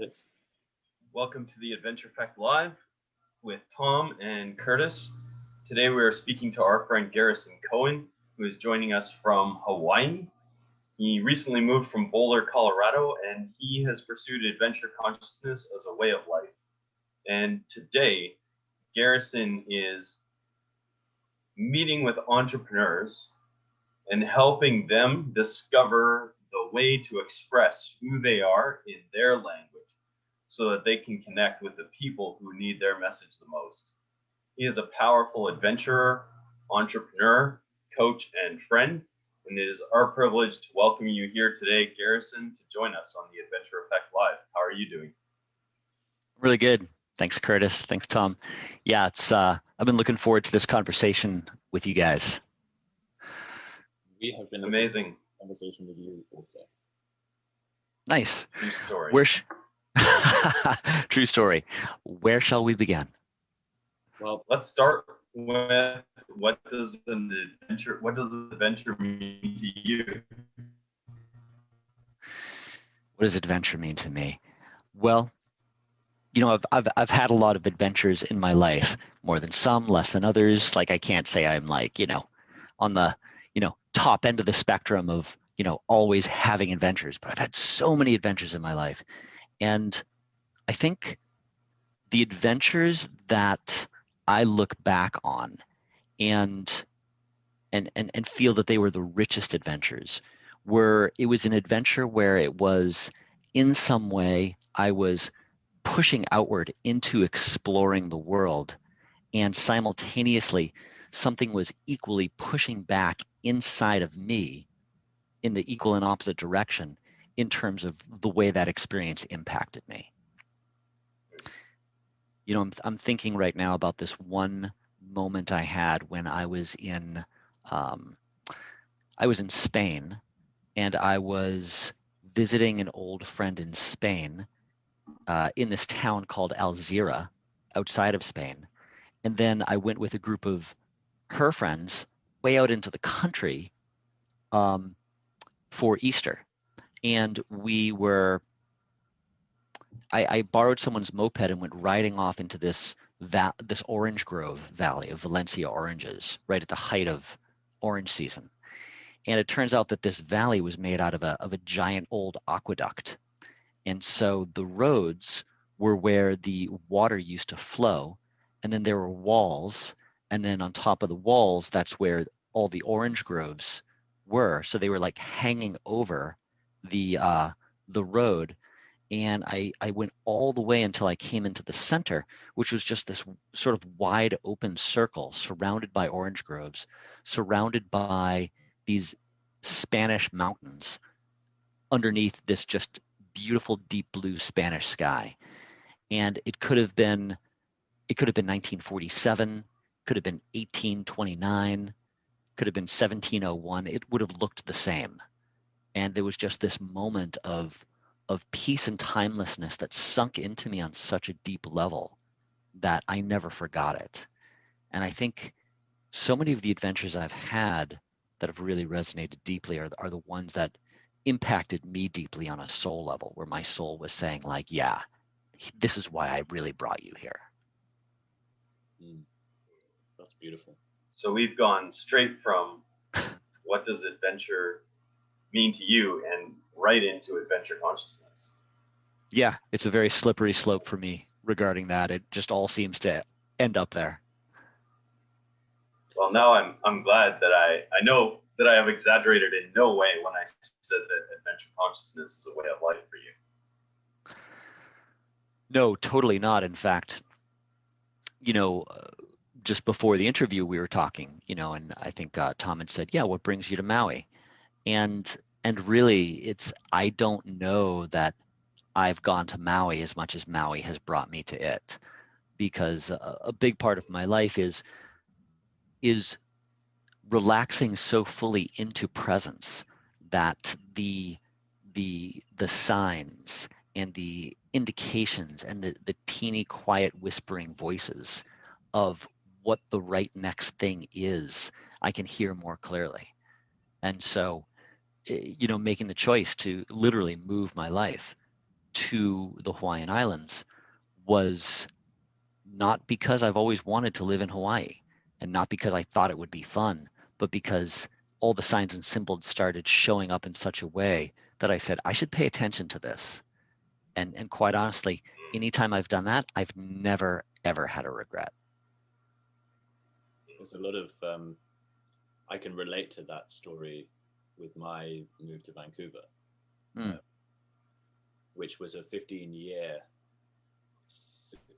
Six. Welcome to the Adventure Effect Live with Tom and Curtis. Today we are speaking to our friend Garrison Cohen, who is joining us from Hawaii. He recently moved from Boulder, Colorado, and he has pursued adventure consciousness as a way of life. And today, Garrison is meeting with entrepreneurs and helping them discover the way to express who they are in their language so that they can connect with the people who need their message the most. He is a powerful adventurer, entrepreneur, coach, and friend, and it is our privilege to welcome you here today, Garrison, to join us on the Adventure Effect Live. How are you doing? Really good. Thanks, Curtis. Thanks, Tom. Yeah, it's I've been looking forward to this conversation with you guys. We have been amazing conversation with you also. Nice. True story. True story. Where shall we begin? Well, let's start with what does adventure mean to you? What does adventure mean to me? Well, you know, I've had a lot of adventures in my life, more than some, less than others. Like I can't say I'm like, on the, top end of the spectrum of, always having adventures, but I've had so many adventures in my life. And I think the adventures that I look back on and feel that they were the richest adventures were, it was an adventure where it was in some way I was pushing outward into exploring the world, and simultaneously something was equally pushing back inside of me in the equal and opposite direction in terms of the way that experience impacted me. I'm thinking right now about this one moment I had when I was in Spain, and I was visiting an old friend in Spain, in this town called Alzira, outside of Spain. And then I went with a group of her friends way out into the country for Easter. And I borrowed someone's moped and went riding off into this orange grove valley of Valencia oranges, right at the height of orange season. And it turns out that this valley was made out of a giant old aqueduct. And so the roads were where the water used to flow, and then there were walls, and then on top of the walls, that's where all the orange groves were. So they were like hanging over the road. And I went all the way until I came into the center, which was just this sort of wide open circle surrounded by orange groves, surrounded by these Spanish mountains underneath this just beautiful deep blue Spanish sky. And it could have been 1947, could have been 1829, could have been 1701. It would have looked the same. And there was just this moment of peace and timelessness that sunk into me on such a deep level that I never forgot it. And I think so many of the adventures I've had that have really resonated deeply are the ones that impacted me deeply on a soul level, where my soul was saying like, yeah, this is why I really brought you here. That's beautiful. So we've gone straight from what does adventure mean to you and right into adventure consciousness. Yeah, it's a very slippery slope for me regarding that. It just all seems to end up there. Well, now I'm glad that I know that I have exaggerated in no way when I said that adventure consciousness is a way of life for you. No, totally not. In fact, just before the interview we were talking, and I think Tom had said, yeah, what brings you to Maui? And really I don't know that I've gone to Maui as much as Maui has brought me to it, because a big part of my life is relaxing so fully into presence that the signs and the indications and the teeny quiet whispering voices of what the right next thing is, I can hear more clearly. And so, making the choice to literally move my life to the Hawaiian Islands was not because I've always wanted to live in Hawaii, and not because I thought it would be fun, but because all the signs and symbols started showing up in such a way that I said, I should pay attention to this. And quite honestly, anytime I've done that, I've never, ever had a regret. There's a lot of, I can relate to that story with my move to Vancouver, which was a 15-year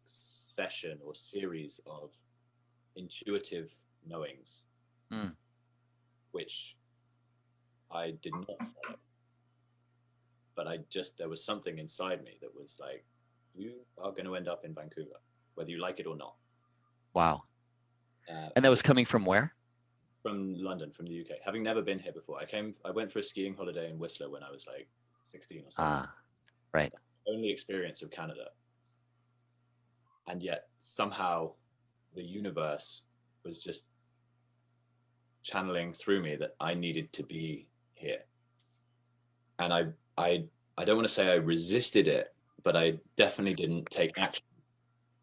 session or series of intuitive knowings, which I did not follow. But there was something inside me that was like, you are going to end up in Vancouver, whether you like it or not. Wow. And that was coming from where? From London, from the UK. Having never been here before. I went for a skiing holiday in Whistler when I was like 16 or something. Right. Only experience of Canada. And yet somehow the universe was just channeling through me that I needed to be here. And I don't want to say I resisted it, but I definitely didn't take action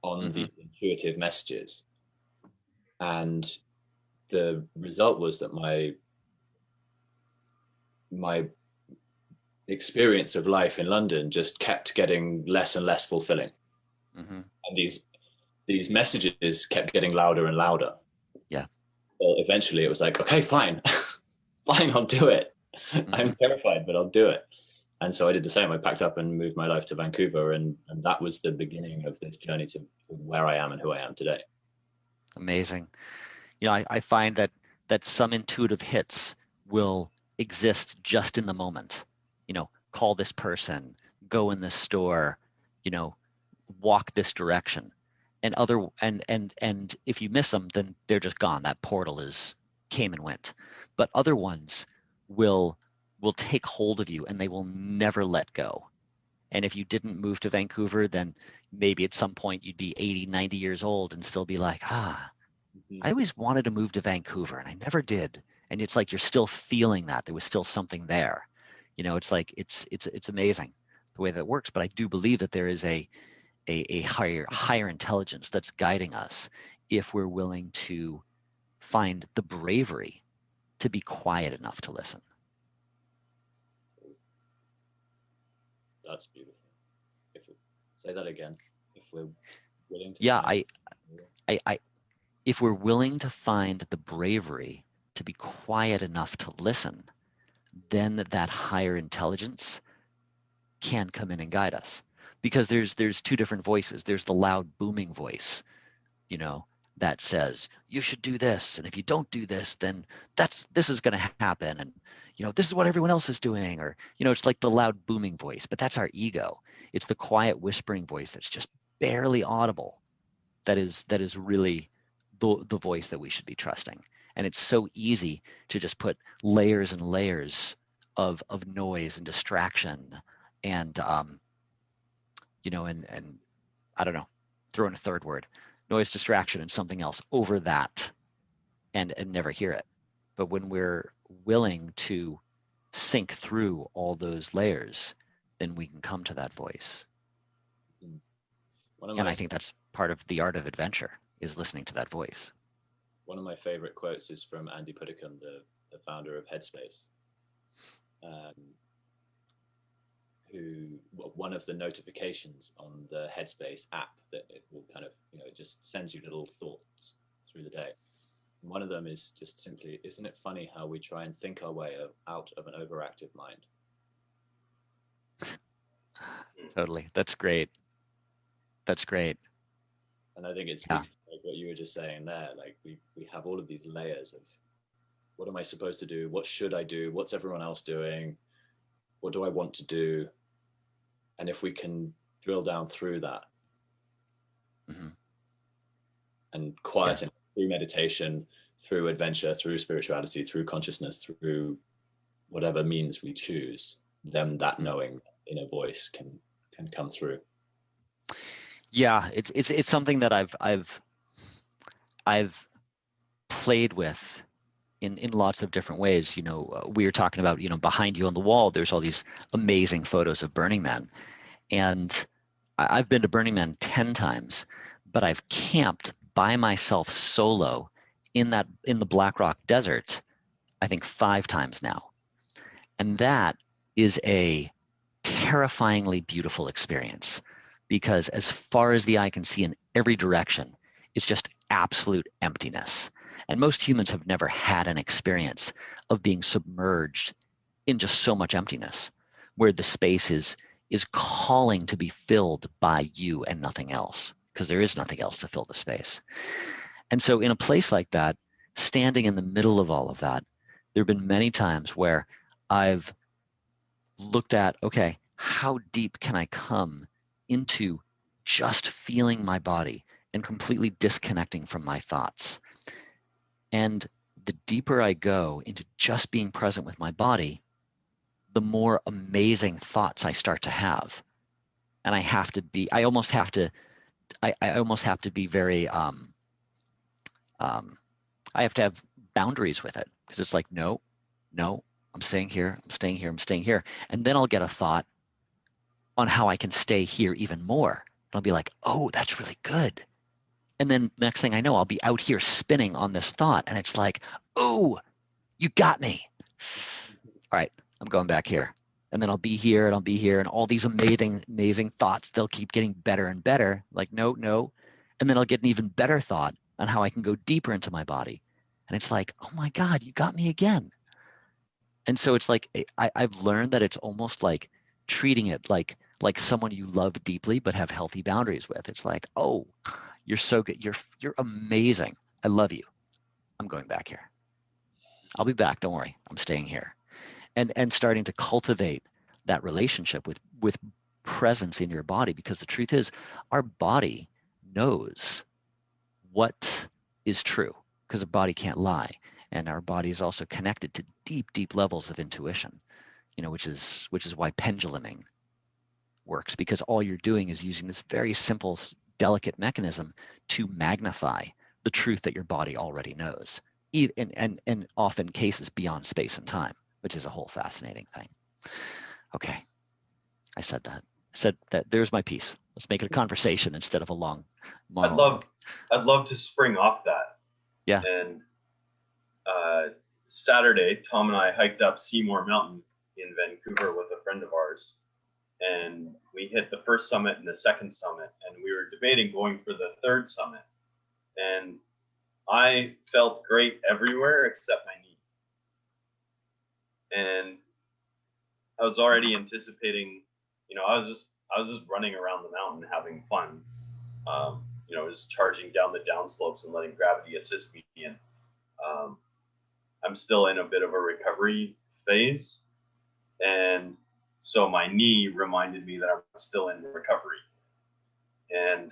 on the intuitive messages. And the result was that my experience of life in London just kept getting less and less fulfilling. And these messages kept getting louder and louder. Yeah. Well, eventually it was like, okay, fine, fine, I'll do it. I'm terrified, but I'll do it. And so I did the same. I packed up and moved my life to Vancouver, and that was the beginning of this journey to where I am and who I am today. Amazing. You know, I find that some intuitive hits will exist just in the moment. You know, call this person, go in this store, you know, walk this direction. And and if you miss them, then they're just gone. That portal came and went. But other ones will take hold of you and they will never let go. And if you didn't move to Vancouver, then maybe at some point you'd be 80, 90 years old and still be like, I always wanted to move to Vancouver and I never did. And it's like you're still feeling that there was still something there. You know, it's like it's amazing the way that it works. But I do believe that there is a higher intelligence that's guiding us if we're willing to find the bravery to be quiet enough to listen. That's beautiful. Say that again. If we're willing to. Yeah, if we're willing to find the bravery to be quiet enough to listen, then that higher intelligence can come in and guide us. Because there's two different voices. There's the loud booming voice, you know, that says you should do this, and if you don't do this, then this is going to happen, and you know, this is what everyone else is doing, or you know, it's like the loud booming voice, but that's our ego. It's the quiet whispering voice that's just barely audible. That is really the voice that we should be trusting. And it's so easy to just put layers and layers of noise and distraction and you know, and I don't know, throw in a third word, noise, distraction, and something else over that and never hear it. But when we're willing to sink through all those layers, then we can come to that voice. And I think that's part of the art of adventure, is listening to that voice. One of my favorite quotes is from Andy Puddicombe, the founder of Headspace, who, one of the notifications on the Headspace app that it will kind of, you know, it just sends you little thoughts through the day. And one of them is just simply, isn't it funny how we try and think our way out of an overactive mind? Totally. That's great. That's great. And I think it's like what you were just saying there. Like we have all of these layers of, what am I supposed to do? What should I do? What's everyone else doing? What do I want to do? And if we can drill down through that and quieten through meditation, through adventure, through spirituality, through consciousness, through whatever means we choose, then that knowing inner voice can come through. Yeah, it's something that I've played with in lots of different ways. You know, we were talking about, you know, behind you on the wall, there's all these amazing photos of Burning Man. And I've been to Burning Man 10 times, but I've camped by myself solo in the Black Rock Desert, I think 5 times now. And that is a terrifyingly beautiful experience, because as far as the eye can see in every direction, it's just absolute emptiness. And most humans have never had an experience of being submerged in just so much emptiness, where the space is calling to be filled by you and nothing else, because there is nothing else to fill the space. And so in a place like that, standing in the middle of all of that, there have been many times where I've looked at, okay, how deep can I come into just feeling my body and completely disconnecting from my thoughts? And the deeper I go into just being present with my body, the more amazing thoughts I start to have. And I almost have to be very, I have to have boundaries with it, because it's like, no, I'm staying here, I'm staying here, I'm staying here. And then I'll get a thought on how I can stay here even more. And I'll be like, oh, that's really good. And then next thing I know, I'll be out here spinning on this thought. And it's like, oh, you got me. All right, I'm going back here. And then I'll be here and I'll be here. And all these amazing thoughts, they'll keep getting better and better. Like, no. And then I'll get an even better thought on how I can go deeper into my body. And it's like, oh my God, you got me again. And so it's like, I've learned that it's almost like treating it like someone you love deeply but have healthy boundaries with. It's like, oh, you're so good. You're amazing. I love you. I'm going back here. I'll be back. Don't worry. I'm staying here. And starting to cultivate that relationship with presence in your body, because the truth is, our body knows what is true, because the body can't lie. And our body is also connected to deep levels of intuition, which is why penduluming works, because all you're doing is using this very simple, delicate mechanism to magnify the truth that your body already knows, and often cases beyond space and time, which is a whole fascinating thing. Okay, I said that. I said that. There's my piece. Let's make it a conversation instead of a long monologue. I'd love to spring off that. Yeah. And Saturday, Tom and I hiked up Seymour Mountain in Vancouver with a friend of ours, and we hit the first summit and the second summit, and we were debating going for the third summit. And I felt great everywhere except my knee. And I was already anticipating, I was just running around the mountain having fun, just charging down the downslopes and letting gravity assist me. And I'm still in a bit of a recovery phase. And so my knee reminded me that I'm still in recovery. And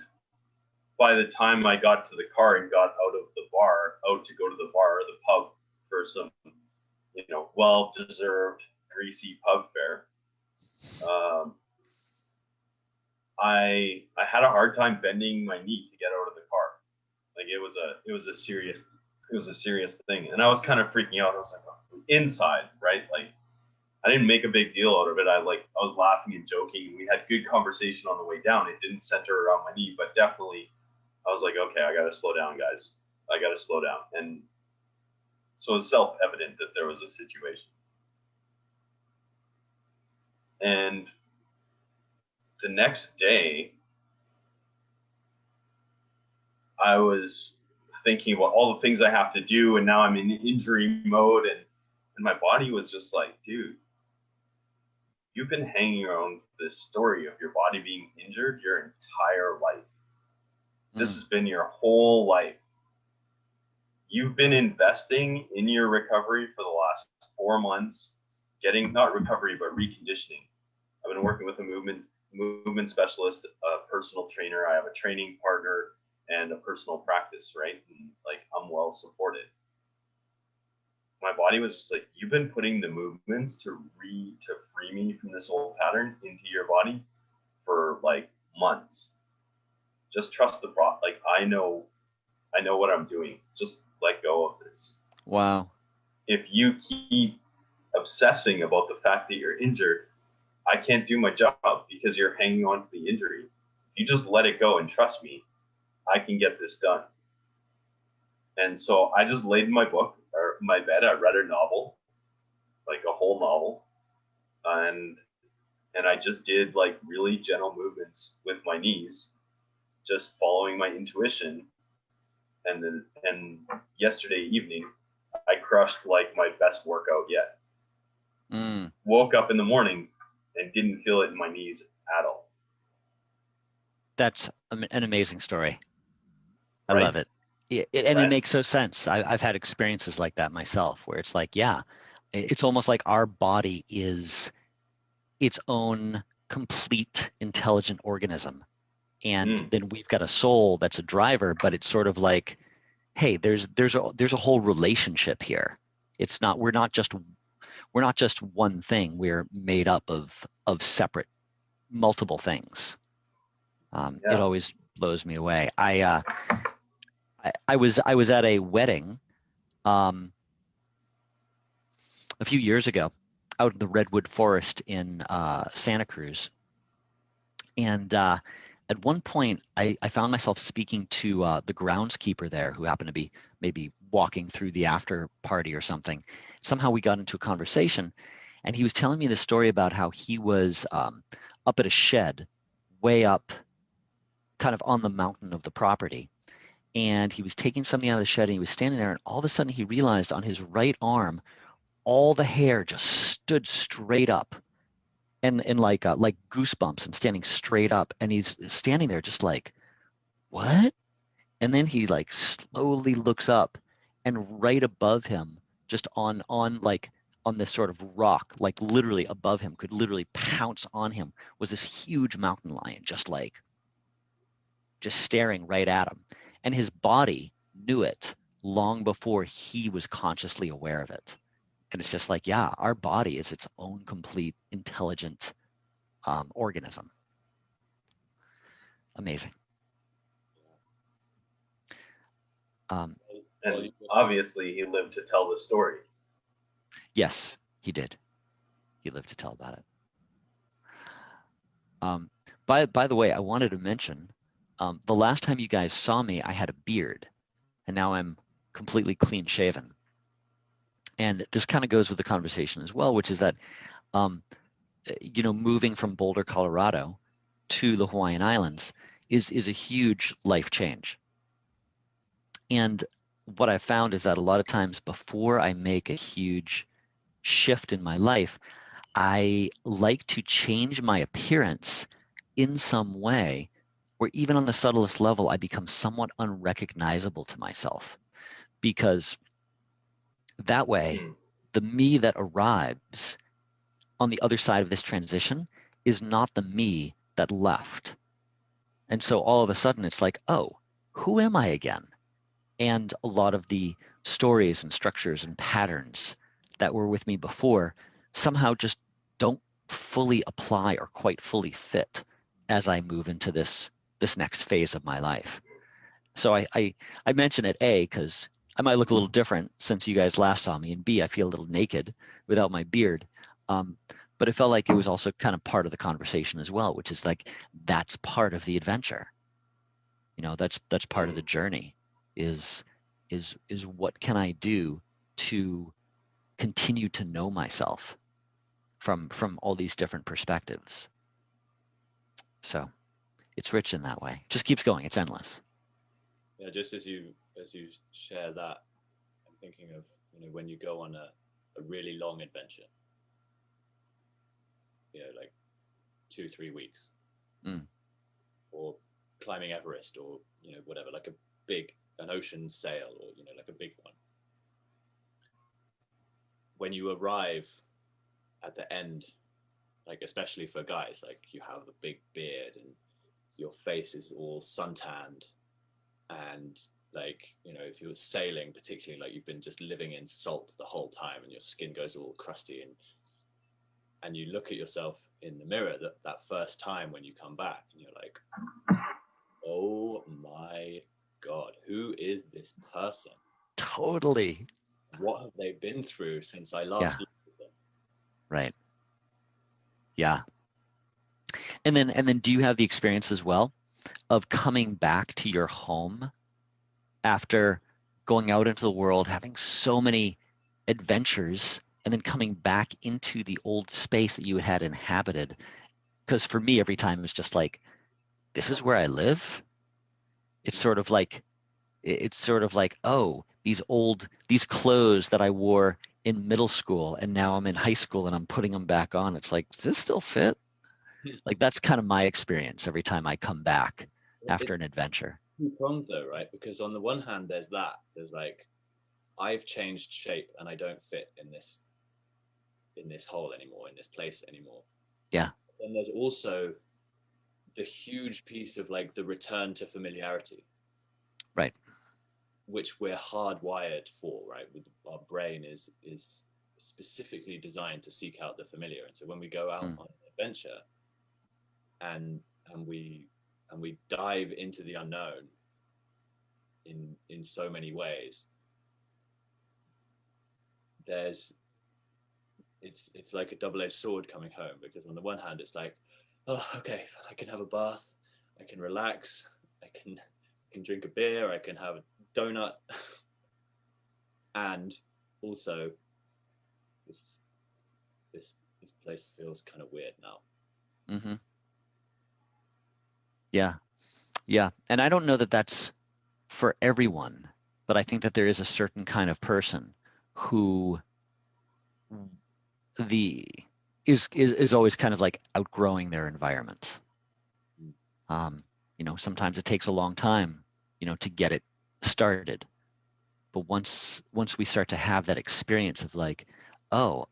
by the time I got to the car and got out to go to the bar or the pub for some, well-deserved greasy pub fare, I had a hard time bending my knee to get out of the car. Like it was a serious thing, and I was kind of freaking out. I was like, inside, right? Like I didn't make a big deal out of it. I was laughing and joking. We had good conversation on the way down. It didn't center around my knee, but definitely I was like, okay, I got to slow down, guys. I got to slow down. And so it's self-evident that there was a situation. And the next day, I was thinking about all the things I have to do, and now I'm in injury mode, and my body was just like, dude, you've been hanging around this story of your body being injured your entire life. This has been your whole life. You've been investing in your recovery for the last 4 months, getting not recovery, but reconditioning. I've been working with a movement specialist, a personal trainer. I have a training partner and a personal practice, right? And I'm well supported. My body was just like, you've been putting the movements to free me from this old pattern into your body for months. Just trust the process. I know what I'm doing. Just let go of this. Wow. If you keep obsessing about the fact that you're injured, I can't do my job because you're hanging on to the injury. If you just let it go and trust me, I can get this done. And so I just laid in my book or my bed. I read a novel, like a whole novel, and I just did like really gentle movements with my knees, just following my intuition. And yesterday evening, I crushed like my best workout yet. Woke up in the morning and didn't feel it in my knees at all. That's an amazing story. I Right? love it. And it makes so sense. I've had experiences like that myself, where it's like, yeah, it's almost like our body is its own complete intelligent organism. And then we've got a soul that's a driver, but it's sort of like, hey, there's a whole relationship here. It's not, we're not just one thing. We're made up of separate, multiple things. It always blows me away. I was at a wedding a few years ago out in the redwood forest in Santa Cruz, and at one point I found myself speaking to the groundskeeper there, who happened to be maybe walking through the after party or something. Somehow we got into a conversation, and he was telling me the story about how he was up at a shed way up kind of on the mountain of the property, and he was taking something out of the shed, and he was standing there, and all of a sudden he realized on his right arm all the hair just stood straight up, and like goosebumps, and standing straight up, and he's standing there just like, what? And then he like slowly looks up, and right above him, just on this sort of rock, like literally above him, could literally pounce on him, was this huge mountain lion, just staring right at him. And his body knew it long before he was consciously aware of it. And it's just like, yeah, our body is its own complete intelligent organism. Amazing. And obviously he lived to tell the story. Yes, he did. He lived to tell about it. By the way, I wanted to mention, the last time you guys saw me, I had a beard, and now I'm completely clean shaven. And this kind of goes with the conversation as well, which is that, moving from Boulder, Colorado to the Hawaiian Islands is a huge life change. And what I found is that a lot of times before I make a huge shift in my life, I like to change my appearance in some way where even on the subtlest level, I become somewhat unrecognizable to myself. Because that way, the me that arrives on the other side of this transition is not the me that left. And so all of a sudden it's like, oh, who am I again? And a lot of the stories and structures and patterns that were with me before somehow just don't fully apply or quite fully fit as I move into this next phase of my life. So I mention it, A, because I might look a little different since you guys last saw me, and B, I feel a little naked without my beard. But it felt like it was also kind of part of the conversation as well, which is like, that's part of the adventure. That's part of the journey, is what can I do to continue to know myself from all these different perspectives. So it's rich in that way. It just keeps going. It's endless. Yeah, just as you share that, I'm thinking of when you go on a really long adventure, like 2-3 weeks, or climbing Everest, or whatever, like an ocean sail, or like a big one. When you arrive at the end, like especially for guys, like you have a big beard and your face is all suntanned, and like if you're sailing, particularly, like you've been just living in salt the whole time and your skin goes all crusty, and you look at yourself in the mirror that first time when you come back, and you're like, oh my God, who is this person? Totally. What have they been through since I last looked at them? Right. Yeah. And then do you have the experience as well of coming back to your home after going out into the world, having so many adventures, and then coming back into the old space that you had inhabited? Because for me, every time it was just like, this is where I live. It's sort of like, oh, these clothes that I wore in middle school, and now I'm in high school and I'm putting them back on. It's like, does this still fit? Like, that's kind of my experience every time I come back after It's an adventure. two-pronged though, right? Because on the one hand, there's like, I've changed shape and I don't fit in this hole anymore, in this place anymore. Yeah. Then there's also the huge piece of like the return to familiarity, Right. which we're hardwired for, right? With our brain is specifically designed to seek out the familiar. And so when we go out Mm. on an adventure and and we dive into the unknown in so many ways, there's it's like a double-edged sword coming home, because on the one hand it's like, oh, okay, I can have a bath, I can relax, I can drink a beer, I can have a donut, and also this this place feels kind of weird now. Mm-hmm. Yeah. Yeah. And I don't know that that's for everyone, but I think that there is a certain kind of person who the is always kind of like outgrowing their environment. Sometimes it takes a long time, to get it started. But once we start to have that experience of like, oh,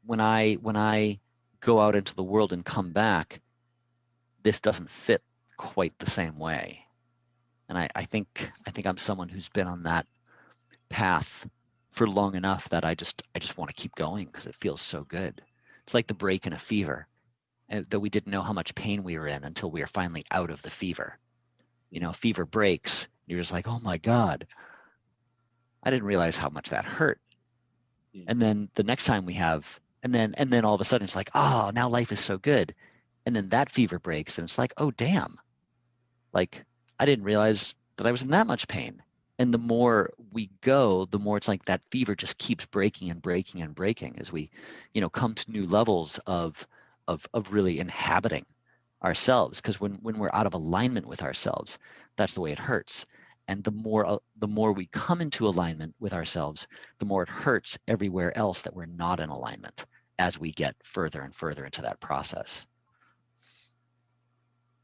when I go out into the world and come back, this doesn't fit quite the same way. And I think I'm someone who's been on that path for long enough that I just want to keep going because it feels so good. It's like the break in a fever, that we didn't know how much pain we were in until we were finally out of the fever. Fever breaks. You're just like, oh my God, I didn't realize how much that hurt. And then the next time we have, and then all of a sudden it's like, oh, now life is so good. And then that fever breaks and it's like, oh, damn. Like, I didn't realize that I was in that much pain. And the more we go, the more it's like that fever just keeps breaking and breaking and breaking as we, come to new levels of really inhabiting ourselves. Because when we're out of alignment with ourselves, that's the way it hurts. And the more we come into alignment with ourselves, the more it hurts everywhere else that we're not in alignment as we get further and further into that process.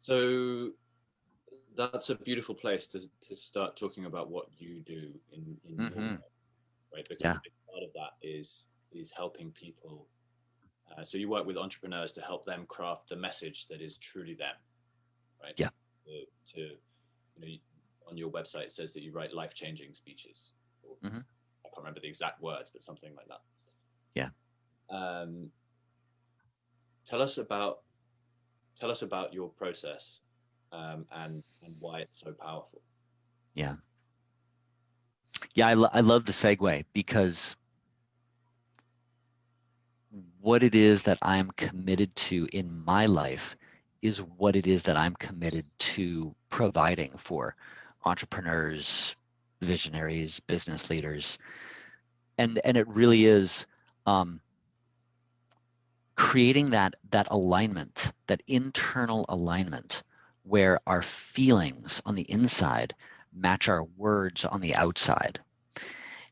So that's a beautiful place to start talking about what you do in Mm-hmm. your life, right? Because Yeah. a big part of that is helping people. So you work with entrepreneurs to help them craft the message that is truly them, right? Yeah. On your website it says that you write life-changing speeches. Mm-hmm. I can't remember the exact words, but something like that. Yeah. Tell us about your process, and why it's so powerful. Yeah. Yeah, I love the segue, because what it is that I'm committed to in my life is what it is that I'm committed to providing for entrepreneurs, visionaries, business leaders. And it really is creating that alignment, that internal alignment, where our feelings on the inside match our words on the outside.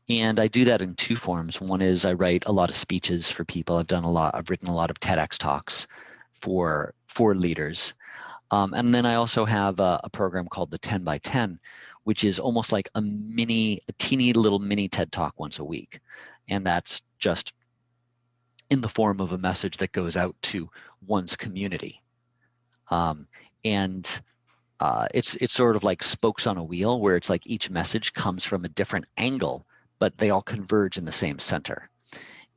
And I do that in two forms. One is I write a lot of speeches for people. I've written a lot of TEDx talks for leaders. And then I also have a program called the 10 by 10, which is almost like a teeny little mini TED Talk once a week. And that's just in the form of a message that goes out to one's community. And it's sort of like spokes on a wheel, where it's like each message comes from a different angle, but they all converge in the same center.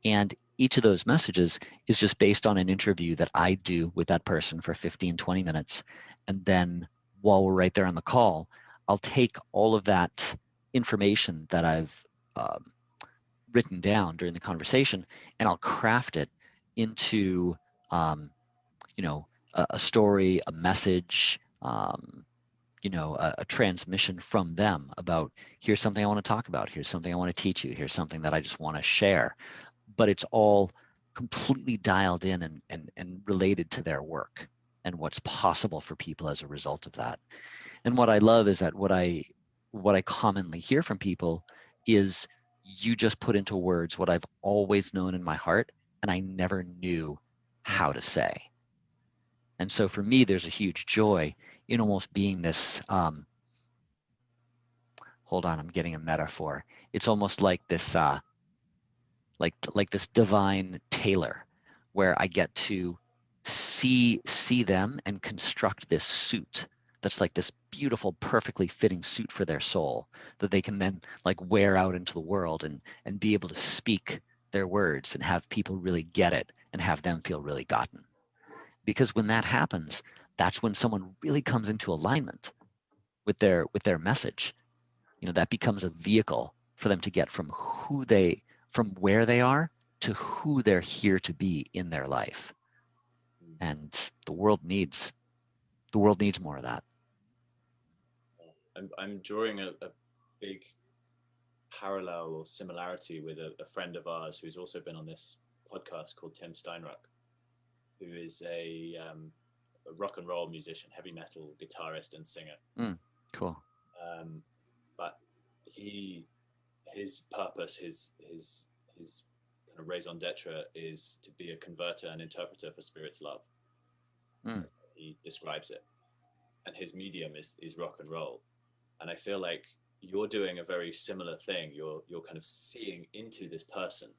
And each of those messages is just based on an interview that I do with that person for 15, 20 minutes. And then while we're right there on the call, I'll take all of that information that I've written down during the conversation, and I'll craft it into a story, a message, a transmission from them about, here's something I want to talk about, here's something I want to teach you, here's something that I just want to share. But it's all completely dialed in and related to their work and what's possible for people as a result of that. And what I love is that what I commonly hear from people is, you just put into words what I've always known in my heart and I never knew how to say. And so for me, there's a huge joy in almost being this, hold on, I'm getting a metaphor. It's almost like this, like this divine tailor, where I get to see them and construct this suit that's like this beautiful, perfectly fitting suit for their soul that they can then like wear out into the world and be able to speak their words and have people really get it and have them feel really gotten. Because when that happens, that's when someone really comes into alignment with their message. That becomes a vehicle for them to get from where they are to who they're here to be in their life. And the world needs more of that. I'm drawing a big parallel or similarity with a friend of ours who's also been on this podcast, called Tim Steinruck, who is a rock and roll musician, heavy metal guitarist and singer. Cool. But his purpose, his kind of raison d'etre is to be a converter and interpreter for Spirit's love. He describes it, and his medium is rock and roll. And I feel like you're doing a very similar thing. You're kind of seeing into this person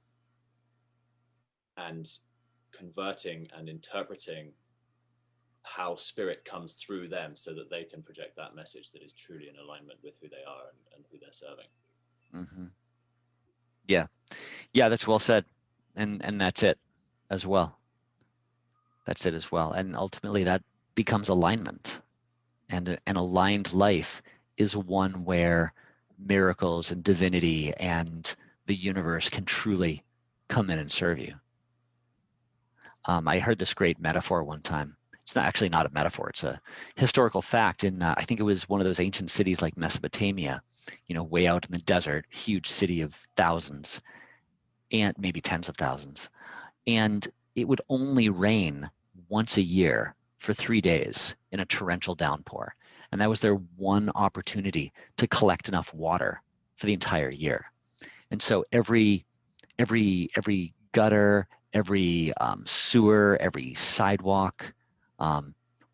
and converting and interpreting how Spirit comes through them so that they can project that message that is truly in alignment with who they are and who they're serving. Mm-hmm. Yeah, that's well said. And that's it as well. That's it as well. And ultimately that becomes alignment. And an aligned life is one where miracles and divinity and the universe can truly come in and serve you. I heard this great metaphor one time. It's actually not a metaphor. It's a historical fact. In I think it was one of those ancient cities like Mesopotamia, way out in the desert, huge city of thousands and maybe tens of thousands. And it would only rain once a year for 3 days in a torrential downpour. And that was their one opportunity to collect enough water for the entire year. And so every gutter, every sewer, every sidewalk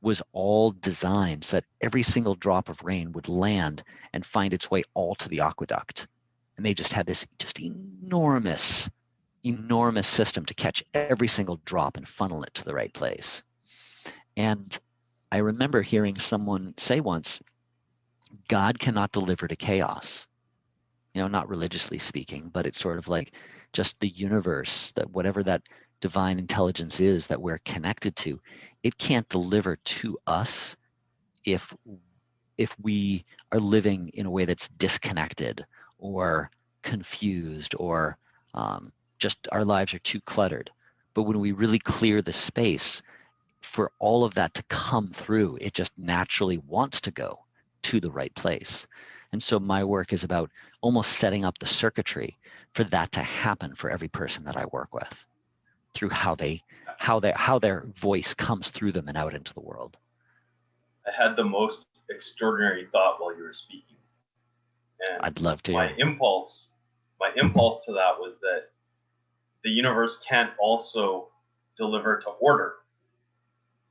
was all designed so that every single drop of rain would land and find its way all to the aqueduct. And they just had this enormous system to catch every single drop and funnel it to the right place. And I remember hearing someone say once, God cannot deliver to chaos. Not religiously speaking, but it's sort of like just the universe, that whatever that divine intelligence is that we're connected to, it can't deliver to us if we are living in a way that's disconnected or confused or just our lives are too cluttered. But when we really clear the space for all of that to come through, it just naturally wants to go to the right place. And so my work is about almost setting up the circuitry for that to happen for every person that I work with, through how their voice comes through them and out into the world. I had the most extraordinary thought while you were speaking. And I'd love to. My impulse to that was that the universe can't also deliver to order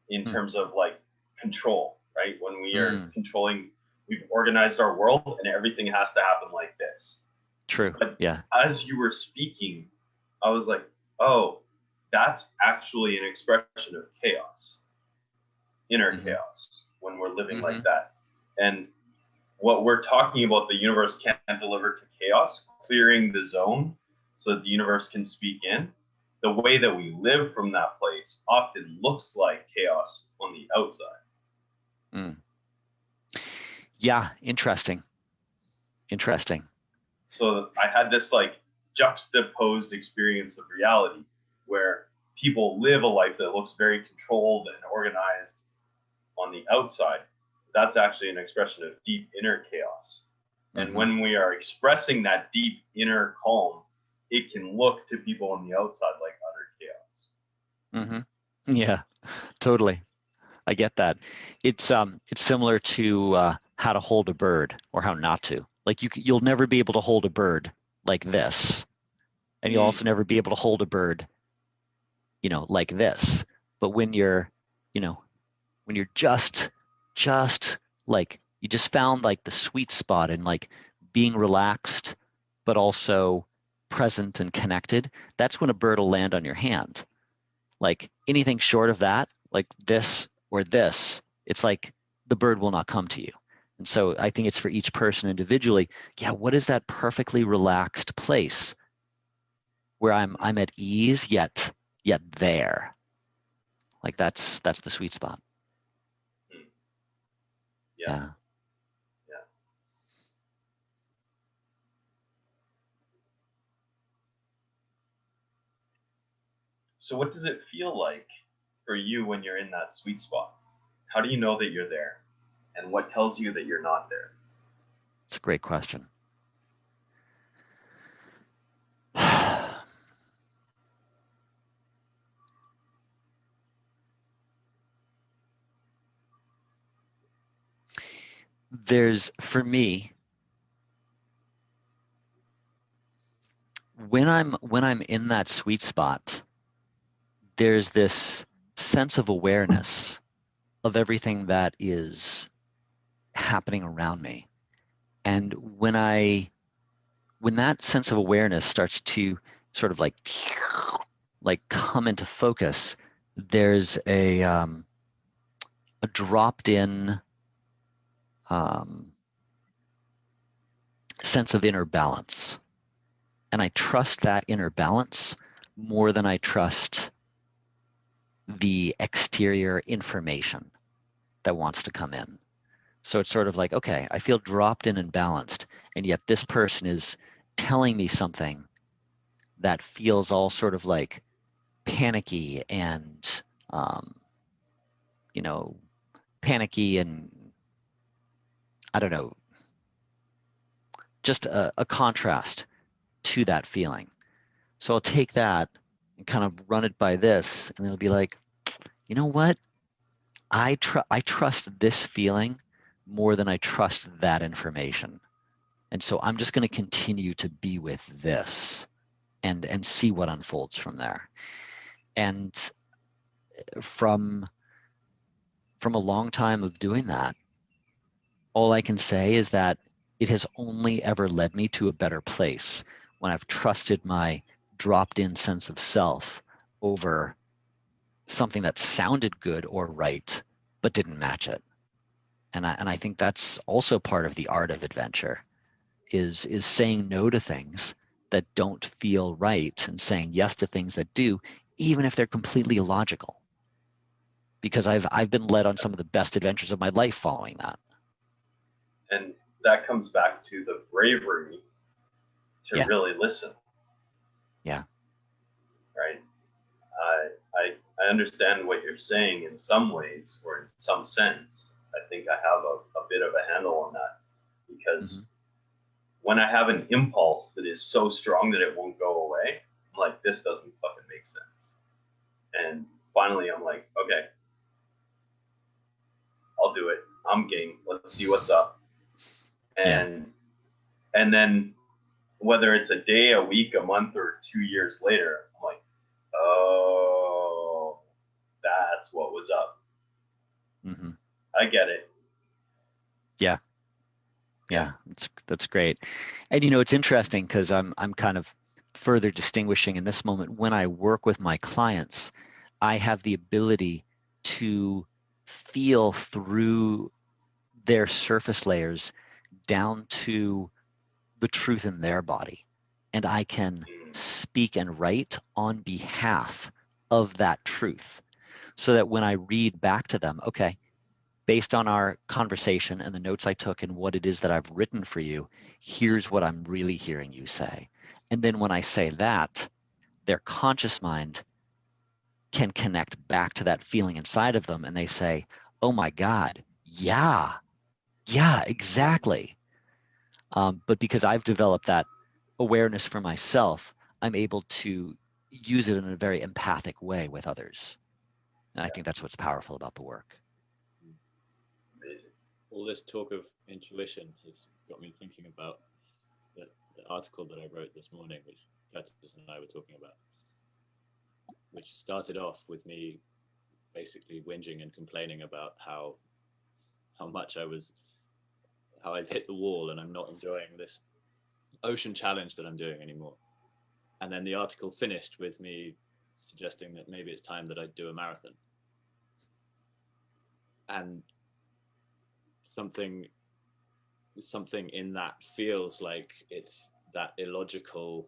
in terms of like control, right? When we are controlling, we've organized our world and everything has to happen like this. True. But yeah. As you were speaking, I was like, oh, that's actually an expression of chaos, inner chaos, when we're living like that. And what we're talking about, the universe can't deliver to chaos, clearing the zone so that the universe can speak in. The way that we live from that place often looks like chaos on the outside. Yeah, interesting. So I had this like juxtaposed experience of reality where people live a life that looks very controlled and organized on the outside. That's actually an expression of deep inner chaos. And when we are expressing that deep inner calm, it can look to people on the outside like utter chaos. Yeah, totally. I get that. It's similar to how to hold a bird or how not to. Like you'll never be able to hold a bird like this, and you'll also never be able to hold a bird, like this. But when you're just like you just found like the sweet spot in like being relaxed, but also present and connected, that's when a bird will land on your hand. Like anything short of that, like this or this, it's like the bird will not come to you. And so I think it's for each person individually. Yeah, what is that perfectly relaxed place where I'm at ease yet there? Like that's the sweet spot. Yeah. So what does it feel like for you when you're in that sweet spot? How do you know that you're there? And what tells you that you're not there? It's a great question. For me, when I'm in that sweet spot, there's this sense of awareness of everything that is happening around me. And when that sense of awareness starts to sort of like come into focus, there's a dropped in sense of inner balance. And I trust that inner balance more than I trust the exterior information that wants to come in. So it's sort of like, okay, I feel dropped in and balanced, and yet this person is telling me something that feels all sort of like panicky and, panicky and, I don't know, just a contrast to that feeling. So I'll take that and kind of run it by this, and it'll be like, you know what? I trust this feeling more than I trust that information. And so I'm just going to continue to be with this and see what unfolds from there. And from a long time of doing that, all I can say is that it has only ever led me to a better place when I've trusted my dropped in sense of self over something that sounded good or right, but didn't match it. And I think that's also part of the art of adventure is saying no to things that don't feel right and saying yes to things that do, even if they're completely illogical. Because I've been led on some of the best adventures of my life following that. And that comes back to the bravery to really listen. Yeah. Right. I understand what you're saying in some ways, or in some sense. I think I have a bit of a handle on that, because when I have an impulse that is so strong that it won't go away, I'm like, this doesn't fucking make sense. And finally, I'm like, okay, I'll do it. I'm game. Let's see what's up. And then whether it's a day, a week, a month, or 2 years later, I'm like, oh, that's what was up. I get it. Yeah, that's great. And it's interesting because I'm kind of further distinguishing in this moment. When I work with my clients, I have the ability to feel through their surface layers down to the truth in their body. And I can speak and write on behalf of that truth, so that when I read back to them, okay, based on our conversation and the notes I took and what it is that I've written for you, here's what I'm really hearing you say. And then when I say that, their conscious mind can connect back to that feeling inside of them, and they say, oh my God, yeah, exactly. But because I've developed that awareness for myself, I'm able to use it in a very empathic way with others. And I think that's what's powerful about the work. Amazing. All this talk of intuition has got me thinking about the article that I wrote this morning, which Curtis and I were talking about, which started off with me basically whinging and complaining about how much I've hit the wall and I'm not enjoying this ocean challenge that I'm doing anymore. And then the article finished with me suggesting that maybe it's time that I do a marathon. And something in that feels like it's that illogical,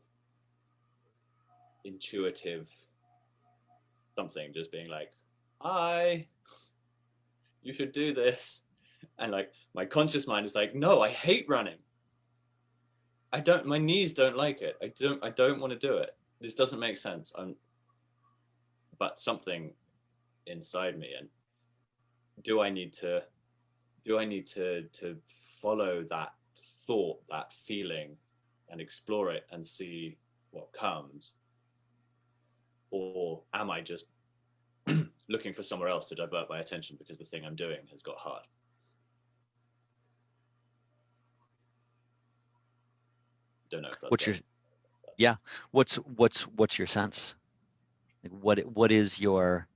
intuitive something just being like, hi, you should do this. And like my conscious mind is like, no, I hate running. My knees don't like it. I don't want to do it. This doesn't make sense. But something inside me, and do I need to follow that thought, that feeling, and explore it and see what comes? Or am I just looking for somewhere else to divert my attention because the thing I'm doing has got hard? Don't know if that's what's your sense? Like what is your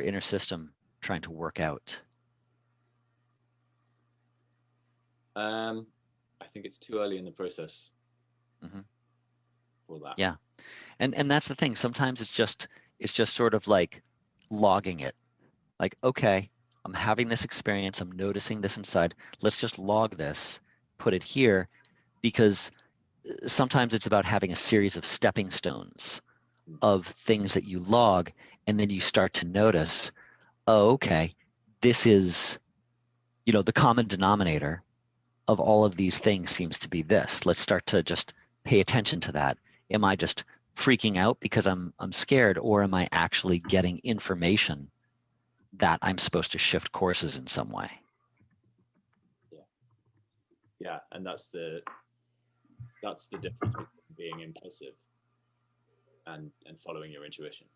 inner system trying to work out? I think it's too early in the process for that. Yeah, and that's the thing. Sometimes it's just sort of like logging it. Like, okay, I'm having this experience. I'm noticing this inside. Let's just log this, put it here, because sometimes it's about having a series of stepping stones of things that you log, and then you start to notice, oh, okay, this is, the common denominator of all of these things seems to be this. Let's start to just pay attention to that. Am I just freaking out because I'm scared, or am I actually getting information that I'm supposed to shift courses in some way? Yeah, and that's the difference between being impulsive and following your intuition.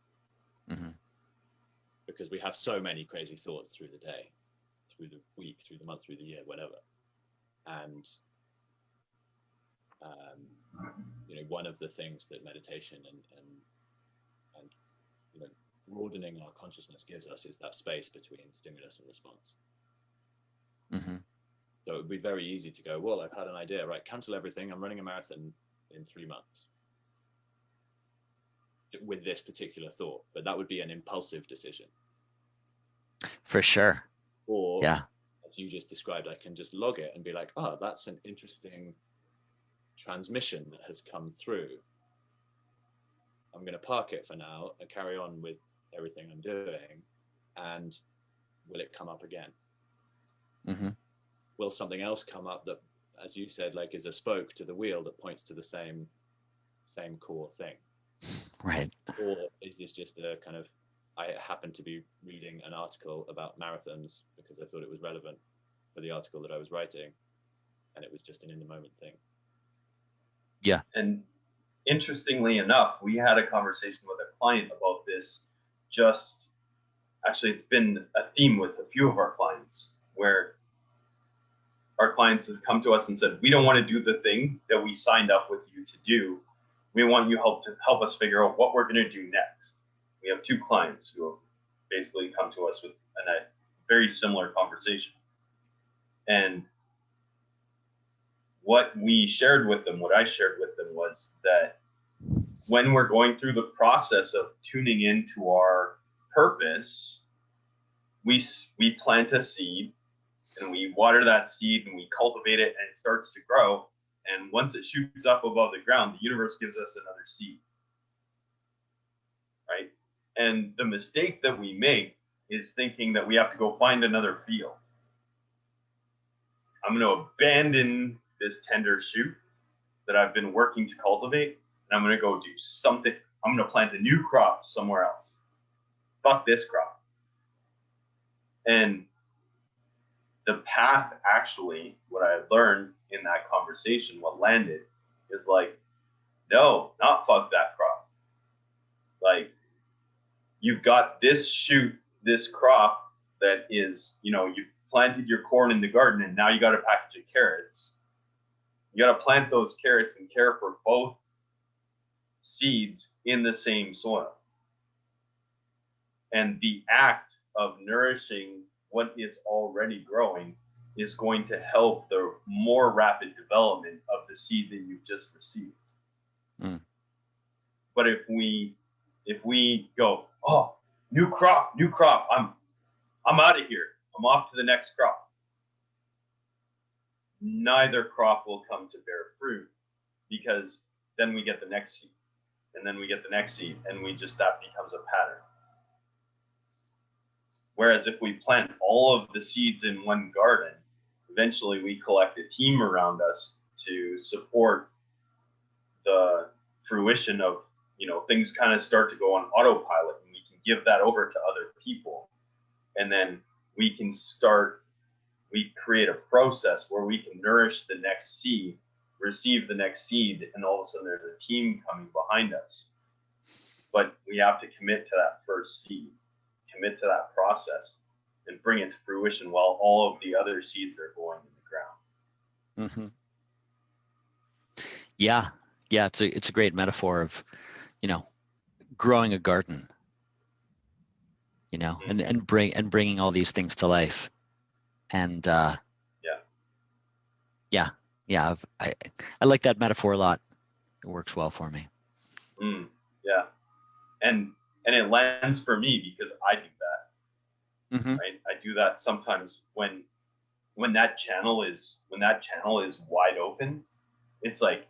Because we have so many crazy thoughts through the day, through the week, through the month, through the year, whatever. And one of the things that meditation and broadening our consciousness gives us is that space between stimulus and response. So it would be very easy to go, well, I've had an idea, right? Cancel everything. I'm running a marathon in 3 months with this particular thought, but that would be an impulsive decision. For sure. Or, yeah, as you just described, I can just log it and be like, oh, that's an interesting transmission that has come through. I'm going to park it for now and carry on with everything I'm doing. And will it come up again? Will something else come up that, as you said, like is a spoke to the wheel that points to the same core thing? Right. Or is this just a kind of, I happened to be reading an article about marathons because I thought it was relevant for the article that I was writing, and it was just an in the moment thing? Yeah. And interestingly enough, we had a conversation with a client about this. Actually, it's been a theme with a few of our clients, where our clients have come to us and said, we don't want to do the thing that we signed up with you to do. We want you to help us figure out what we're going to do next. We have 2 clients who have basically come to us with a very similar conversation. And what I shared with them was that when we're going through the process of tuning into our purpose, we plant a seed, and we water that seed, and we cultivate it, and it starts to grow. And once it shoots up above the ground, the universe gives us another seed, right? And the mistake that we make is thinking that we have to go find another field. I'm going to abandon this tender shoot that I've been working to cultivate, and I'm going to go do something. I'm going to plant a new crop somewhere else. Fuck this crop. And the path, actually, what I learned in that conversation, what landed, is like, no, not fuck that crop. Like, you've got this shoot, this crop that is, you know, you've planted your corn in the garden and now you got a package of carrots. You got to plant those carrots and care for both seeds in the same soil. And the act of nourishing what is already growing is going to help the more rapid development of the seed that you've just received. Mm. But if we go, oh, new crop, I'm out of here. I'm off to the next crop. Neither crop will come to bear fruit, because then we get the next seed, and then we get the next seed, and that becomes a pattern. Whereas if we plant all of the seeds in one garden, eventually we collect a team around us to support the fruition of, you know, things kind of start to go on autopilot, and we can give that over to other people. And then we create a process where we can nourish the next seed, receive the next seed, and all of a sudden there's a team coming behind us. But we have to commit to that first seed, commit to that process, and bring it to fruition while all of the other seeds are going in the ground. Mm-hmm. Yeah, it's a great metaphor of, you know, growing a garden, you know, mm-hmm. and bringing all these things to life, and I like that metaphor a lot. It works well for me. Yeah, and it lands for me because I do that. Mm-hmm. Right, I do that sometimes when that channel is wide open. It's like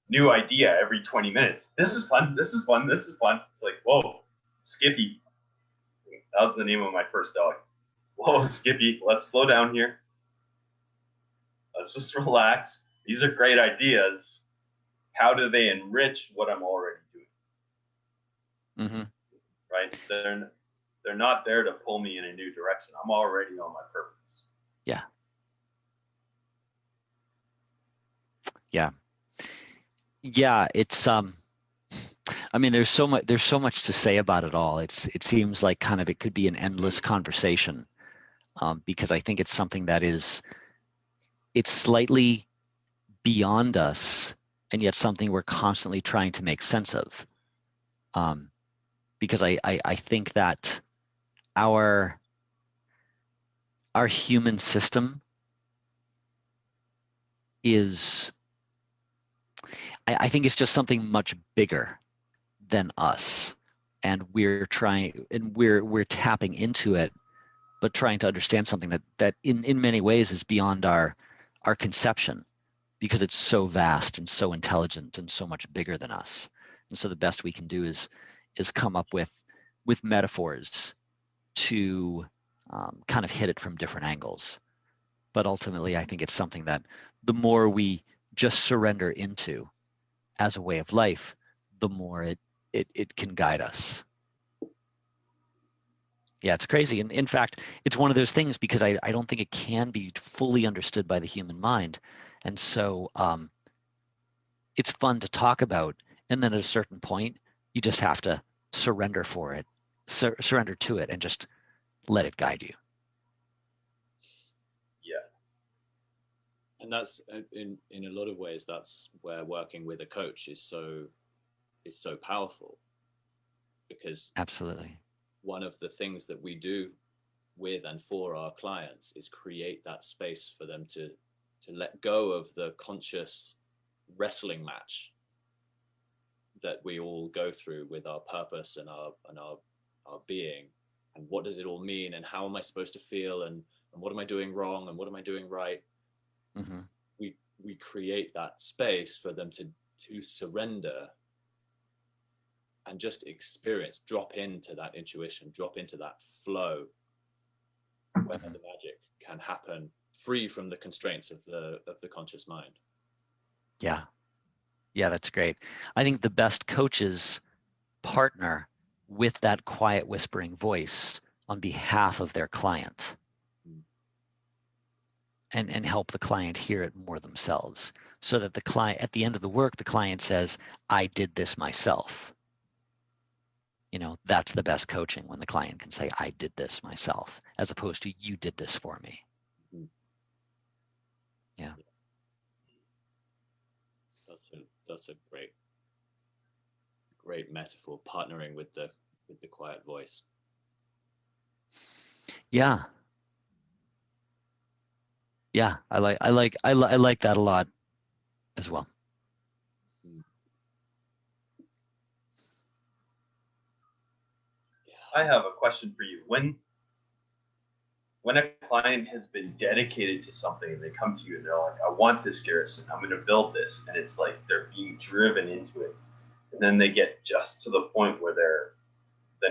new idea every 20 minutes. This is fun. It's like, whoa, Skippy. That was the name of my first dog. Whoa, Skippy, let's slow down here. Let's just relax. These are great ideas. How do they enrich what I'm already doing? Mm-hmm. Right? They're not there to pull me in a new direction. I'm already on my purpose. Yeah. Yeah, it's I mean, there's so much to say about it all. It seems like kind of it could be an endless conversation, because I think it's something that it's slightly beyond us, and yet something we're constantly trying to make sense of. Because I think that our human system is, I think it's just something much bigger than us, and we're tapping into it, but trying to understand something that in many ways is beyond our conception, because it's so vast and so intelligent and so much bigger than us. And so the best we can do is come up with metaphors to kind of hit it from different angles. But ultimately, I think it's something that the more we just surrender into as a way of life, the more it can guide us. Yeah, it's crazy. And in fact, it's one of those things, because I don't think it can be fully understood by the human mind. And so it's fun to talk about. And then at a certain point, you just have to surrender to it, and just let it guide you. Yeah. And that's in a lot of ways, that's where working with a coach is so powerful, because absolutely, one of the things that we do with and for our clients is create that space for them to let go of the conscious wrestling match that we all go through with our purpose and our being, and what does it all mean, and how am I supposed to feel, and what am I doing wrong, and what am I doing right. Mm-hmm. We create that space for them to surrender and just experience, drop into that intuition, drop into that flow, where the magic can happen, free from the constraints of the conscious mind. Yeah, that's great. I think the best coaches partner with that quiet whispering voice on behalf of their client and help the client hear it more themselves, so that the client, at the end of the work, the client says, I did this myself. You know, that's the best coaching, when the client can say, I did this myself, as opposed to you did this for me. Yeah. That's a great metaphor, partnering with the quiet voice. Yeah. Yeah, I like that a lot as well. I have a question for you. When a client has been dedicated to something and they come to you and they're like, I want this, Garrison, I'm going to build this, and it's like they're being driven into it, and then they get just to the point where the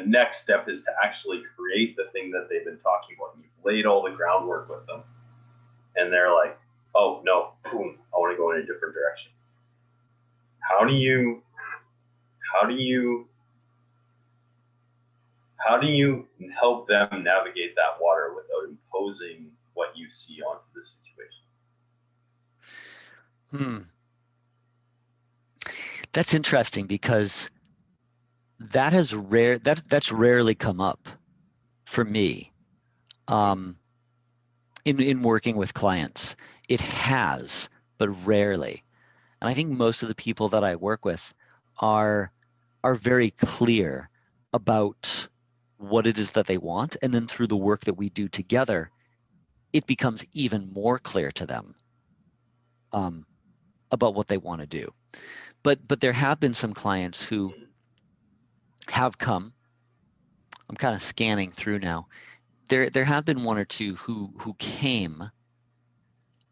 next step is to actually create the thing that they've been talking about. You've laid all the groundwork with them, and they're like, oh no, boom, I want to go in a different direction. How do you help them navigate that water without imposing what you see onto the situation? That's interesting, because that has that's rarely come up for me in working with clients. It has, but rarely. And I think most of the people that I work with are very clear about what it is that they want, and then through the work that we do together, it becomes even more clear to them about what they want to do. But there have been some clients who have come. I'm kind of scanning through now. There have been one or two who came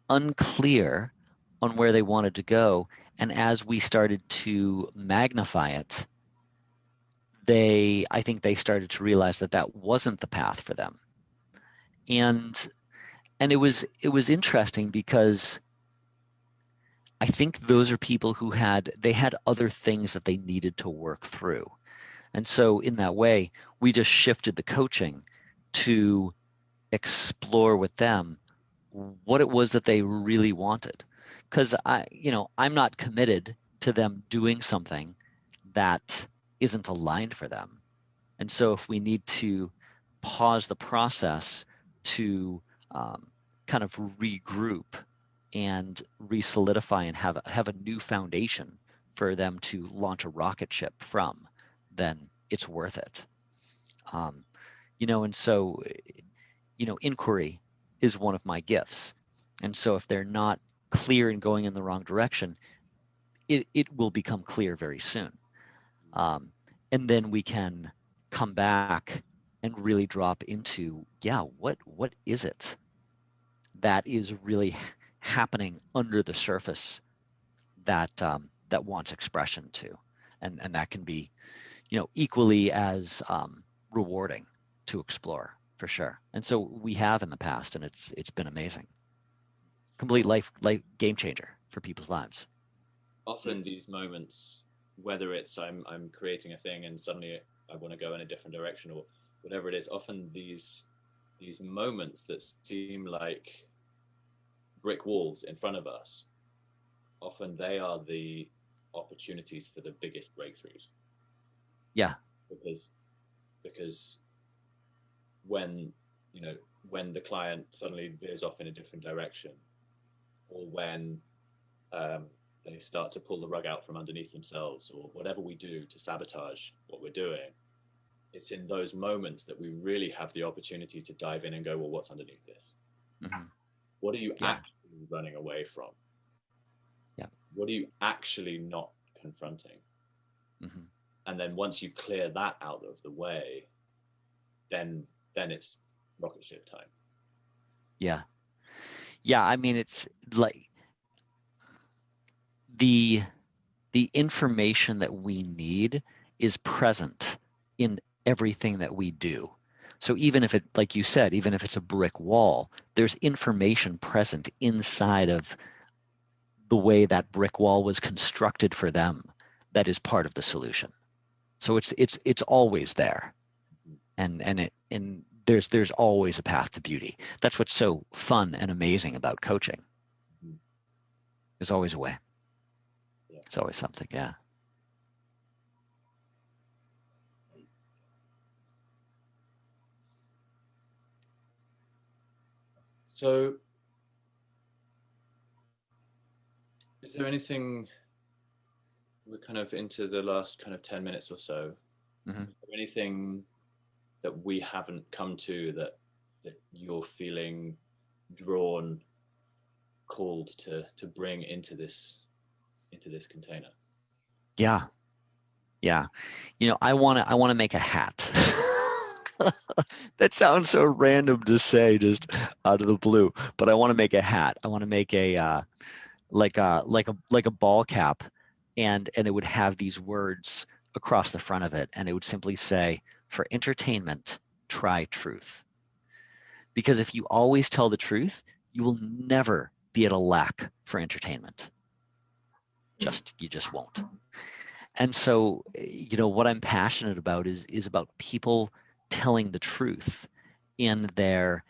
unclear on where they wanted to go, and as we started to magnify it, I think they started to realize that that wasn't the path for them. And it was interesting, because I think those are people who had other things that they needed to work through. And so in that way, we just shifted the coaching to explore with them what it was that they really wanted. Because I'm not committed to them doing something that isn't aligned for them. And so if we need to pause the process to kind of regroup and re-solidify and have a new foundation for them to launch a rocket ship from, then it's worth it. And so, inquiry is one of my gifts. And so if they're not clear and going in the wrong direction, it will become clear very soon. And then we can come back and really drop into, what is it that is really happening under the surface that wants expression too, and that can be, equally as rewarding to explore, for sure. And so we have in the past, and it's been amazing. Complete life game changer for people's lives. Often these moments, whether it's I'm creating a thing and suddenly I want to go in a different direction or whatever it is, often these moments that seem like brick walls in front of us, often they are the opportunities for the biggest breakthroughs. Yeah. Because when the client suddenly veers off in a different direction, or when they start to pull the rug out from underneath themselves, or whatever we do to sabotage what we're doing, it's in those moments that we really have the opportunity to dive in and go, well, what's underneath this? Mm-hmm. What are you actually running away from? Yeah. What are you actually not confronting? Mm-hmm. And then once you clear that out of the way, then it's rocket ship time. Yeah. Yeah, I mean, it's like the information that we need is present in everything that we do. So even if it, like you said, even if it's a brick wall, there's information present inside of the way that brick wall was constructed for them that is part of the solution. So it's always there, and there's always a path to beauty. That's what's so fun and amazing about coaching. There's always a way. Yeah. It's always something. Yeah. So, is there anything, we're kind of into the last kind of 10 minutes or so, Mm-hmm. is there anything that we haven't come to that you're feeling drawn, called to bring into this container? Yeah. Yeah. You know, I want to make a hat. That sounds so random to say just out of the blue, but I want to make a hat. I want to make a like a ball cap, and it would have these words across the front of it, and it would simply say, "For entertainment, try truth." Because if you always tell the truth, you will never be at a lack for entertainment. You just won't. And so, you know, what I'm passionate about is about people telling the truth in their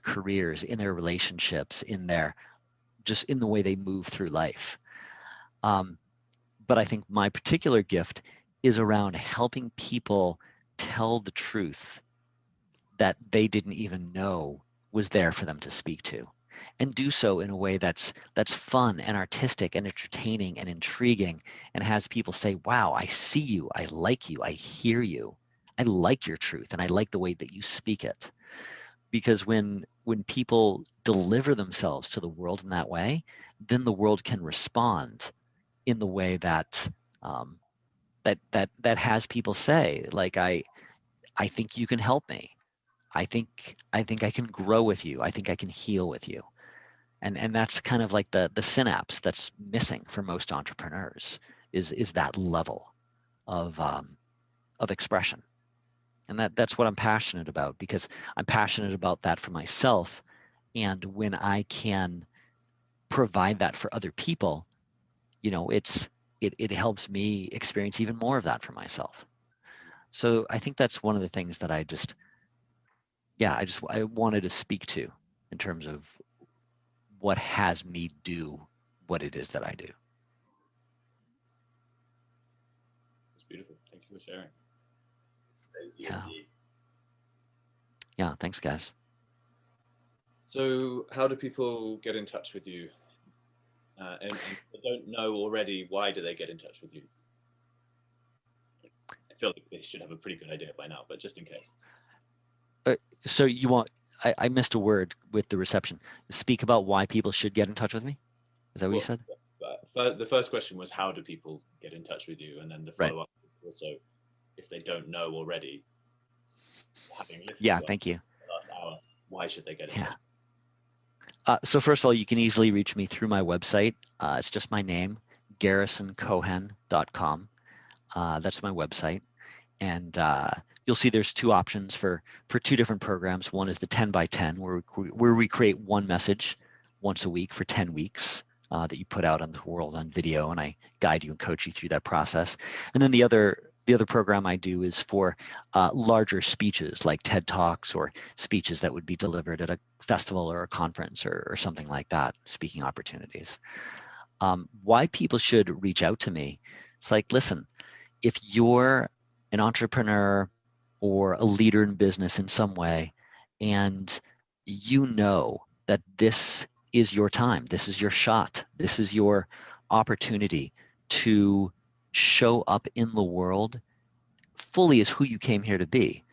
careers, in their relationships, in their just in the way they move through life. But I think my particular gift is around helping people tell the truth that they didn't even know was there for them to speak to, and do so in a way that's fun and artistic and entertaining and intriguing, and has people say, wow, I see you, I like you, I hear you, I like your truth, and I like the way that you speak it. Because when people deliver themselves to the world in that way, then the world can respond in the way that that has people say, like, I think you can help me. I think I can grow with you. I think I can heal with you. And that's kind of like the synapse that's missing for most entrepreneurs is that level of expression. And that's what I'm passionate about, because I'm passionate about that for myself. And when I can provide that for other people, you know, it helps me experience even more of that for myself. So I think that's one of the things that I wanted to speak to in terms of what has me do what it is that I do. It's beautiful. Thank you for sharing. Thank you, Yeah. indeed. Yeah, thanks, guys. So, how do people get in touch with you? And if they don't know already, why do they get in touch with you? I feel like they should have a pretty good idea by now, but just in case. So you want, I missed a word with the reception. Speak about why people should get in touch with me? Is that what you said? The first question was, how do people get in touch with you? And then the Right. follow-up also, if they don't know already, having listened Yeah, to thank you. the last hour, why should they get in Yeah. touch? So first of all, you can easily reach me through my website. It's just my name, garrisoncohen.com. That's my website. And you'll see there's two options for two different programs. One is the 10 by 10, where we create one message once a week for 10 weeks that you put out on the world on video, and I guide you and coach you through that process. And then the other program I do is for larger speeches, like TED Talks, or speeches that would be delivered at a festival or a conference or something like that, speaking opportunities. Why people should reach out to me? It's like, listen, if you're an entrepreneur or a leader in business in some way, and you know that this is your time, this is your shot, this is your opportunity to show up in the world fully as who you came here to be,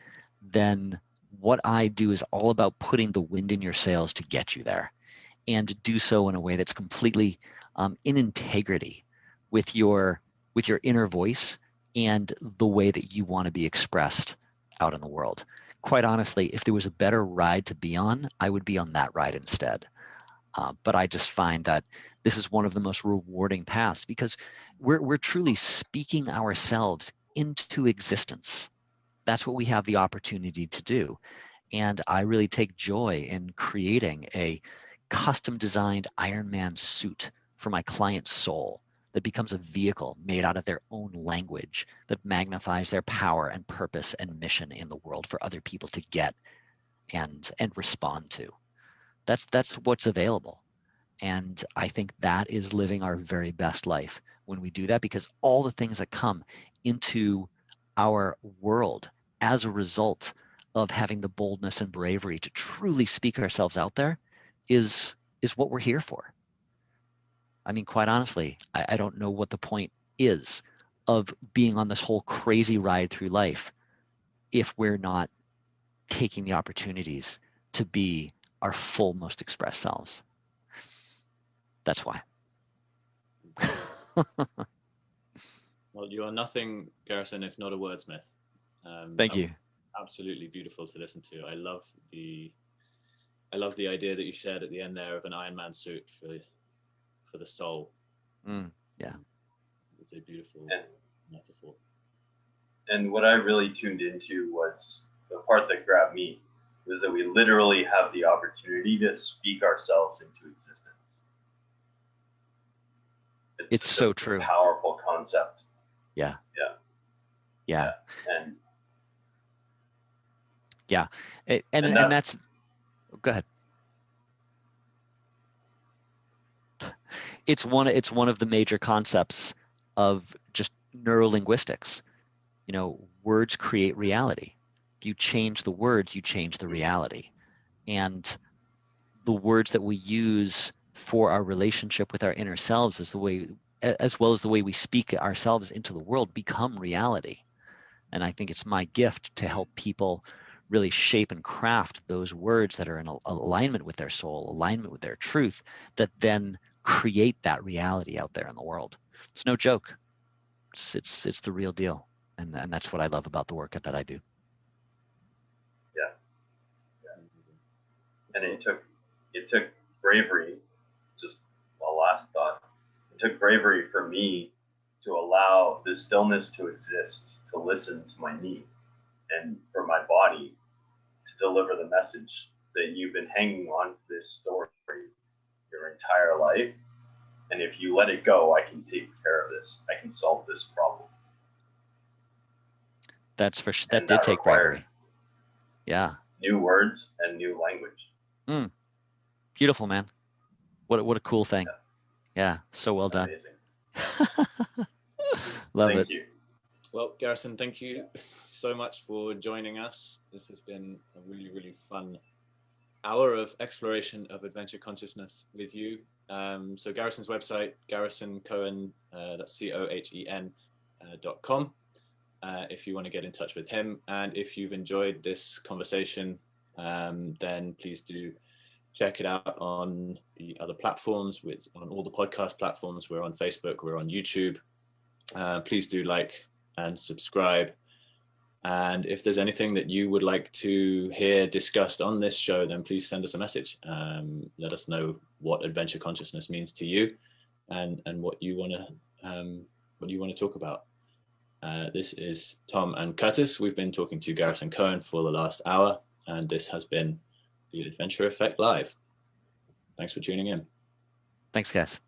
then what I do is all about putting the wind in your sails to get you there, and do so in a way that's completely in integrity with your inner voice and the way that you want to be expressed out in the world. Quite honestly, if there was a better ride to be on, I would be on that ride instead. But I just find that this is one of the most rewarding paths, because we're truly speaking ourselves into existence. That's what we have the opportunity to do. And I really take joy in creating a custom designed Iron Man suit for my client's soul that becomes a vehicle made out of their own language that magnifies their power and purpose and mission in the world for other people to get and respond to. That's what's available. And I think that is living our very best life when we do that, because all the things that come into our world as a result of having the boldness and bravery to truly speak ourselves out there is what we're here for. I mean, quite honestly, I don't know what the point is of being on this whole crazy ride through life if we're not taking the opportunities to be our full, most expressed selves. That's why. Well, you are nothing, Garrison, if not a wordsmith. Thank you. Absolutely beautiful to listen to. I love the idea that you shared at the end there of an Iron Man suit for the soul. Yeah, it's a beautiful metaphor. And what I really tuned into was the part that grabbed me, was that we literally have the opportunity to speak ourselves into existence. It's so true. Powerful concept. Yeah. And that's go ahead. It's one of the major concepts of just neurolinguistics. You know, words create reality. If you change the words, you change the reality. And the words that we use for our relationship with our inner selves as well as the way we speak ourselves into the world become reality. And I think it's my gift to help people really shape and craft those words that are in alignment with their soul, alignment with their truth, that then create that reality out there in the world. It's no joke. It's the real deal. And that's what I love about the work that I do. Yeah. And it took bravery, just a last thought. It took bravery for me to allow the stillness to exist, to listen to my need, and for my body to deliver the message that you've been hanging on to this story your entire life. And if you let it go, I can take care of this. I can solve this problem. That's for sure. That did take bravery. Yeah. New words and new language. Beautiful, man. What a cool thing. Yeah. So well done. Amazing. Love Thank it. you. Well, Garrison, thank you so much for joining us. This has been a really, really fun hour of exploration of adventure consciousness with you. So Garrison's website, Garrison Cohen, that's COHEN.com. If you want to get in touch with him, and if you've enjoyed this conversation, then please do check it out on the other platforms, on all the podcast platforms. We're on Facebook, we're on YouTube. Please do like and subscribe. And if there's anything that you would like to hear discussed on this show, then please send us a message. Let us know what adventure consciousness means to you, and what you want to talk about. This is Tom and Curtis. We've been talking to Garrison Cohen for the last hour, and this has been the Adventure Effect Live. Thanks for tuning in. Thanks, guys.